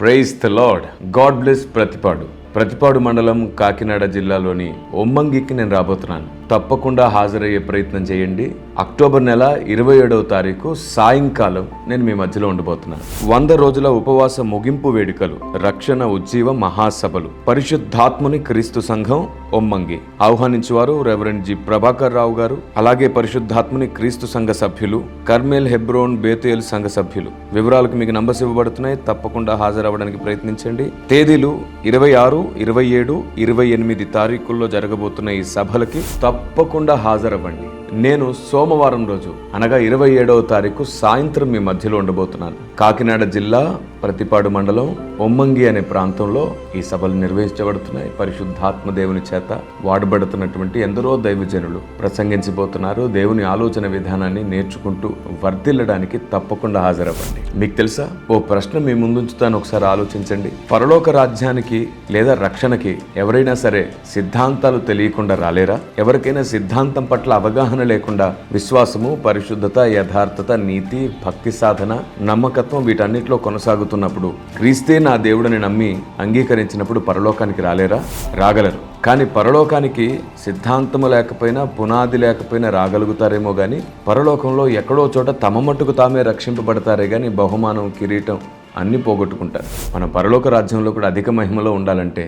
Praise the lord. God bless Prathipadu మండలం కాకినాడ జిల్లాలోని ఒమ్మంగికి నేను రాబోతున్నాను. తప్పకుండా హాజరయ్యే ప్రయత్నం చేయండి. అక్టోబర్ నెల 27వ తారీఖు సాయంకాలం నేను మీ మధ్యలో ఉండబోతున్నాను. 100 రోజుల ఉపవాస ముగింపు వేడుకలు, రక్షణ ఉజ్జీవ మహాసభలు, పరిశుద్ధాత్ముని క్రీస్తు సంఘం ఒమ్మంగి. ఆహ్వానించువారు రెవరెండ్ జి ప్రభాకర్ రావు గారు, అలాగే పరిశుద్ధాత్ముని క్రీస్తు సంఘ సభ్యులు, కర్మేల్ హెబ్రోన్ బేతేల్ సంఘ సభ్యులు. వివరాలకు మీకు నంబర్స్ ఇవ్వబడుతున్నాయి. తప్పకుండా హాజరవ్వడానికి ప్రయత్నించండి. తేదీలు 26, 27, 28 తారీఖుల్లో జరగబోతున్న ఈ సభలకి తప్పకుండా హాజరవ్వండి. నేను సోమవారం రోజు అనగా 27వ తారీఖు సాయంత్రం మీ మధ్యలో ఉండబోతున్నాను. కాకినాడ జిల్లా ప్రతిపాడు మండలం ఒమ్మంగి అనే ప్రాంతంలో ఈ సభలు నిర్వహించబడుతున్నాయి. పరిశుద్ధాత్మ దేవుని చేత వాడబడుతున్నటువంటి ఎందరో దైవజనులు ప్రసంగించబోతున్నారు. దేవుని ఆలోచన విధానాన్ని నేర్చుకుంటూ వర్ధిల్లడానికి తప్పకుండా హాజరవ్వండి. మీకు తెలుసా, ఓ ప్రశ్న మీ ముందుంచుతాను, ఒకసారి ఆలోచించండి. పరలోక రాజ్యానికి లేదా రక్షణకి ఎవరైనా సరే సిద్ధాంతాలు తెలియకుండా రాలేరా? ఎవరికైనా సిద్ధాంతం పట్ల అవగాహన లేకుండా విశ్వాసము, పరిశుద్ధత, యథార్థత, నీతి, భక్తి సాధన, నమ్మకత్వం వీటన్నిటిలో కొనసాగుతున్నప్పుడు, క్రీస్తే నా దేవుడిని నమ్మి అంగీకరించినప్పుడు పరలోకానికి రాలేరా? రాగలరు. కానీ పరలోకానికి సిద్ధాంతము లేకపోయినా, పునాది లేకపోయినా రాగలుగుతారేమో కానీ పరలోకంలో ఎక్కడో చోట తమ మట్టుకు తామే రక్షింపబడతారే కానీ బహుమానం, కిరీటం అన్నీ పోగొట్టుకుంటారు. మన పరలోక రాజ్యంలో కూడా అధిక మహిమలో ఉండాలంటే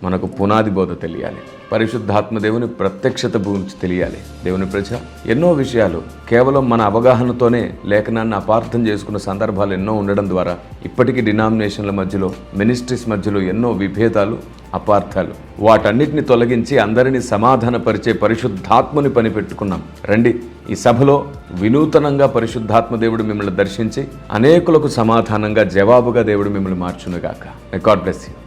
మనకు పునాది బోధ తెలియాలి. పరిశుద్ధాత్మ దేవుని ప్రత్యక్షత గురించి తెలియాలి. దేవుని ప్రజ, ఎన్నో విషయాలు కేవలం మన అవగాహనతోనే లేఖనాన్ని అపార్థం చేసుకున్న సందర్భాలు ఎన్నో ఉండడం ద్వారా ఇప్పటికీ డినామినేషన్ల మధ్యలో, మినిస్ట్రీస్ మధ్యలో ఎన్నో విభేదాలు, అపార్థాలు. వాటన్నిటిని తొలగించి అందరినీ సమాధానపరిచే పరిశుద్ధాత్మని పని పెట్టుకున్నాం. రండి, ఈ సభలో వినూతనంగా పరిశుద్ధాత్మ దేవుడు మిమ్మల్ని దర్శించి అనేకులకు సమాధానంగా, జవాబుగా దేవుడు మిమ్మల్ని మార్చునుగాక. God bless you.